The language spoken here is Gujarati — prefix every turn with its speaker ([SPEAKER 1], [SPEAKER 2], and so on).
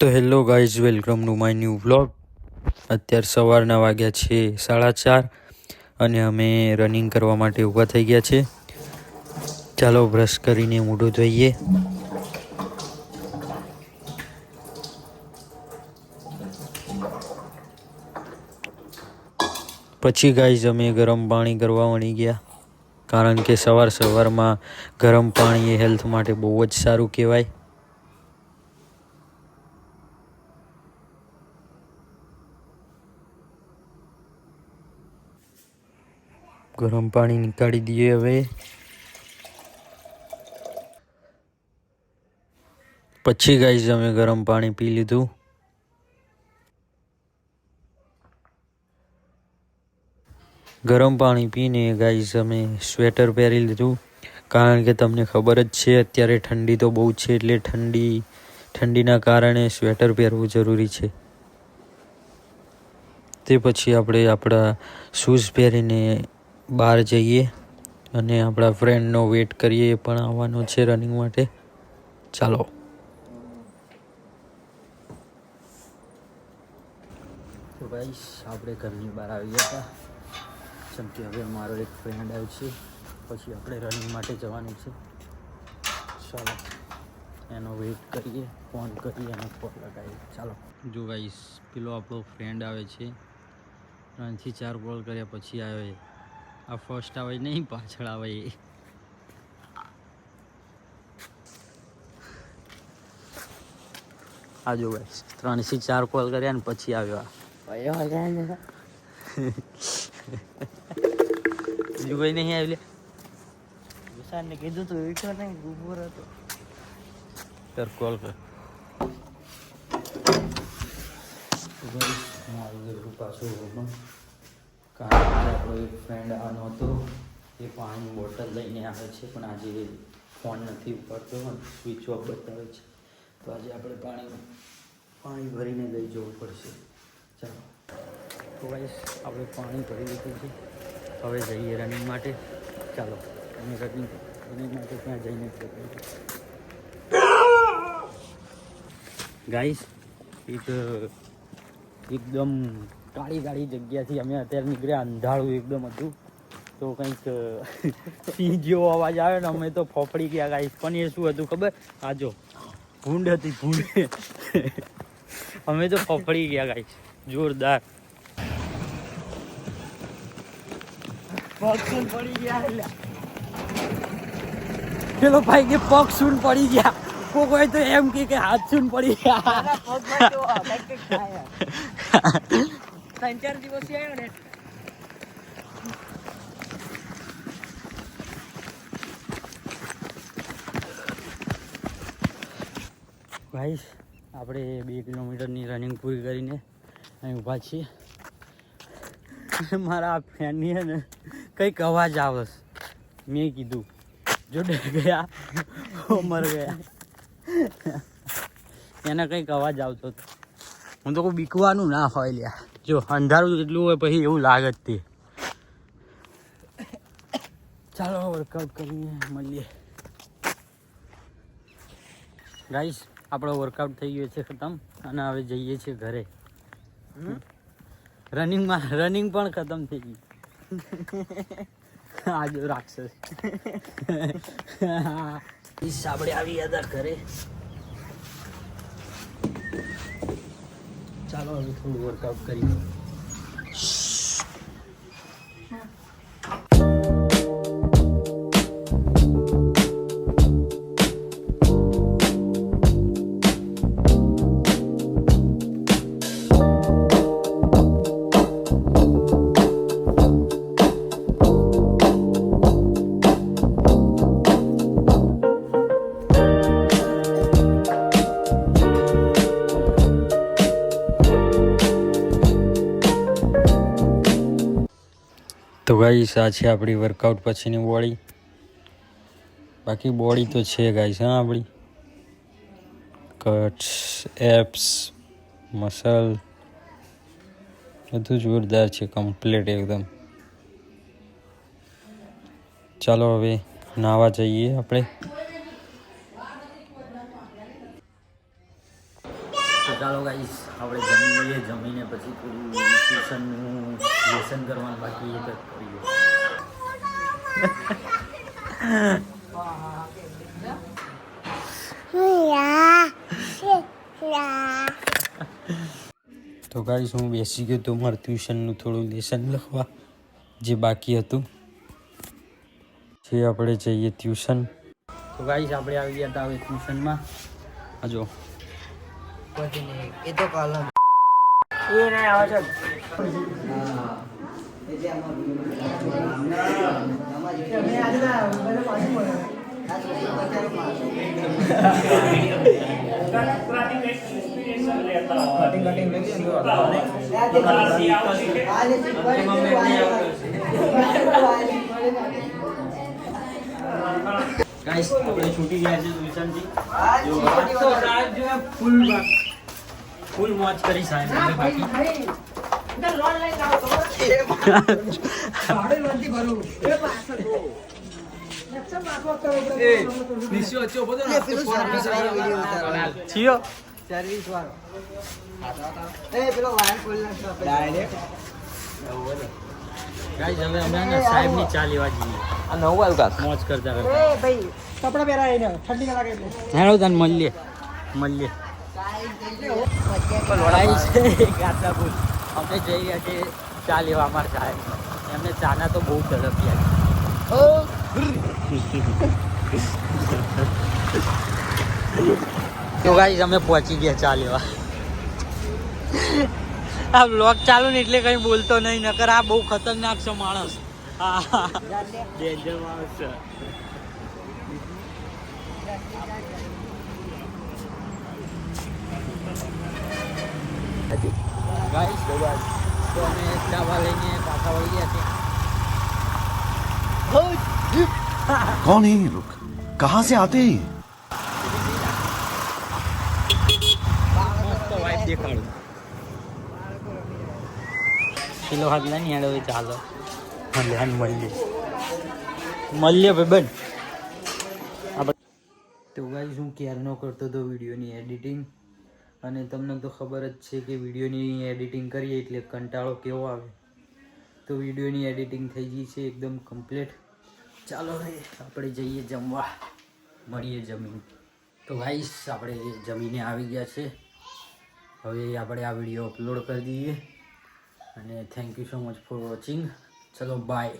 [SPEAKER 1] તો hello guys, welcome to my new vlog. અત્યારે સવારના વાગ્યા છે 4:30 અને અમે રનિંગ કરવા માટે ઊભા થઈ ગયા છે. ચાલો બ્રશ કરીને મોઢું ધોઈએ. પછી ગાઈઝ અમે ગરમ પાણી કરવા વળી ગયા, કારણ કે સવારમાં ગરમ પાણી એ હેલ્થ માટે બહુ જ સારું કહેવાય. ગરમ પાણી નીકાળી દઈએ હવે. પછી ગાઈઝ અમે ગરમ પાણી પી લીધું. ગરમ પાણી પીને ગાઈઝ અમે સ્વેટર પહેરી લીધું, કારણ કે તમને ખબર જ છે અત્યારે ઠંડી તો બહુ છે, એટલે ઠંડીના કારણે સ્વેટર પહેરવું જરૂરી છે. તે પછી આપણે આપણા શૂઝ પહેરીને બહાર જઈએ અને આપણા ફ્રેન્ડનો વેટ કરીએ, એ પણ આવવાનો છે રનિંગ માટે. ચાલો. તો ગાઈસ આપણે ઘરની બહાર આવી ગયા હતા, જેમ કે હવે મારો એક ફ્રેન્ડ આવ્યો છે, પછી આપણે રનિંગ માટે જવાનું છે. ચાલો એનો વેટ કરીએ, ફોન કરીએ અને કોલ લગાવીએ. ચાલો. જો ગાઈસ પેલો આપણો ફ્રેન્ડ આવે છે, 3 થી 4 કોલ કર્યા પછી આવે. આ ફર્સ્ટ આવે નહીં, પાછળ આવે એ. આ જો ગાઈસ 3 થી 4 કોલ કર્યા ને પછી આવ્યો. બીજું કોઈ નહીં આવ્યું. વિશાલને કીધું તું ઉઠો નહીં, ઉભો હતો. કર કોલ કર. હું આવી ગયો પાછું રૂમમાં, કારણ કે આપણો એક ફ્રેન્ડ આનો હતો, એ પાણીની બોટલ લઈને આવે છે, પણ આજે ફોન નથી ઉપાડતો, સ્વિચ ઓફ બતાવે છે. તો આજે આપણે પાણી ભરીને લઈ જવું પડશે. ચાલો. તો ગાઈસ આપણે પાણી ભરી લીધું છે, હવે જઈએ રનિંગ માટે. ચાલો અમે રનિંગ માટે ત્યાં જઈને ગાઈસ એકદમ કાળી જગ્યાથી અમે અત્યારે નીકળ્યા. અંધારું એકદમ હતું, તો કંઈક સિંહ જેવો અવાજ આવ્યો ને અમે તો ફફડી ગયા ગાઈસ. પણ એ શું હતું ખબર? આ જો ભૂંડ હતી, ભૂંડ. અમે તો ફફડી ગયા ગાઈસ, જોરદાર. પગ સૂન પડી ગયા. પેલો ભાઈ કે પગ સૂન પડી ગયા, કોઈ તો એમ કે હાથ સૂન પડી ગયા. 3-4 દિવસ આવ્યો ને. ગાઈસ આપણે 2 કિલોમીટરની રનિંગ પૂરી કરીને અહીં ઊભા છીએ. મારા ફ્રેન્ડની છે ને કંઈક અવાજ આવે. મેં કીધું જો ડર ગયા મર ગયા. એને કંઈક અવાજ આવતો હતો. હું તો કોઈ બીકવાનું ના હોય લ્યા. જો અંધારું એટલું હોય પછી એવું લાગે જ તે. ચાલો વર્કઆઉટ કરીને મળીએ. ગાઈસ આપણો વર્કઆઉટ થઈ ગયો છે ખતમ, અને હવે જઈએ છીએ ઘરે. રનિંગ પણ ખતમ થઈ ગઈ. આજો રાક્ષસ. આપણે આવી ગયા હતા ઘરે. ચાલો હવે થોડું વર્કઆઉટ કરીએ. તો ગાઈસ આ છે આપણી વર્કઆઉટ પછીની બોડી. બાકી બોડી તો છે ગાઈસ, હા આપણી કટ્સ, એપ્સ, મસલ બધું જોરદાર છે, કમ્પ્લીટ એકદમ. ચાલો હવે નાહવા જઈએ આપણે. તો ચાલો ગાઈસ આપણે જમીએ, જમીને પછી થોડું ટ્યુશનનું લેસન કરવાનું બાકી એ કરીએ. તો ગાઈસ હું બેસી ગયો તો મારું ટ્યુશનનું થોડું લેસન લખવા જે બાકી હતું. જે આપણે જઈએ ટ્યુશન. તો ગાઈસ આપણે આવી ગયા હતા હવે ટ્યુશનમાં. આ જો
[SPEAKER 2] એ તો કોલમ
[SPEAKER 1] એ નહીં આવે છે. ગાઈસ આપણે છૂટી ગયા છે ટ્યુશનથી. ફૂલ મોજ કરી સાહેબ બાકી સાહેબ ની ચા લેવા જઈએ. મોજ કરતા
[SPEAKER 2] કપડા પહેરાય ઠંડી લાગે એટલે
[SPEAKER 1] હેડો તને મળીએ. અમે જઈ રહ્યા છે ચા લેવા. અમારા સાહેબ એમને ચાના તો બહુ તરફિયા. તો ગાઈસ અમે પહોંચી ગયા ચા લેવા. આ બ્લોગ ચાલુ ને એટલે કઈ બોલતો નહીં, નકર આ બહુ ખતરનાક છે માણસ. હા ડેન્જર માણસ છે. ગાઈસ તો અમે ચાવા લઈને પાછા વળી ગયા છે.
[SPEAKER 3] कौन है ये लोग? कहाँ से आते हैं?
[SPEAKER 1] મસ્ત વાઇફ દેખાડું. કિલો હાથ લઈને હેડો ચાલો મળીએ ભાઈબંધ. તો ગાઈસ હું ક્યારનો કરતો હતો વિડીયોની એડિટિંગ, અને તમને તો ખબર જ છે કે વિડીયોની એડિટિંગ કરીએ એટલે કંટાળો કેવો આવે. તો વિડીયોની એડિટિંગ થઈ ગઈ છે એકદમ કમ્પ્લીટ. ચાલો હવે આપણે જઈએ જમવા, મળીએ જમીન. તો ગાઈસ આપણે જમીને આવી ગયા છે. હવે આપણે આ વિડીયો અપલોડ કરી દઈએ અને thank you so much for watching. ચલો બાય.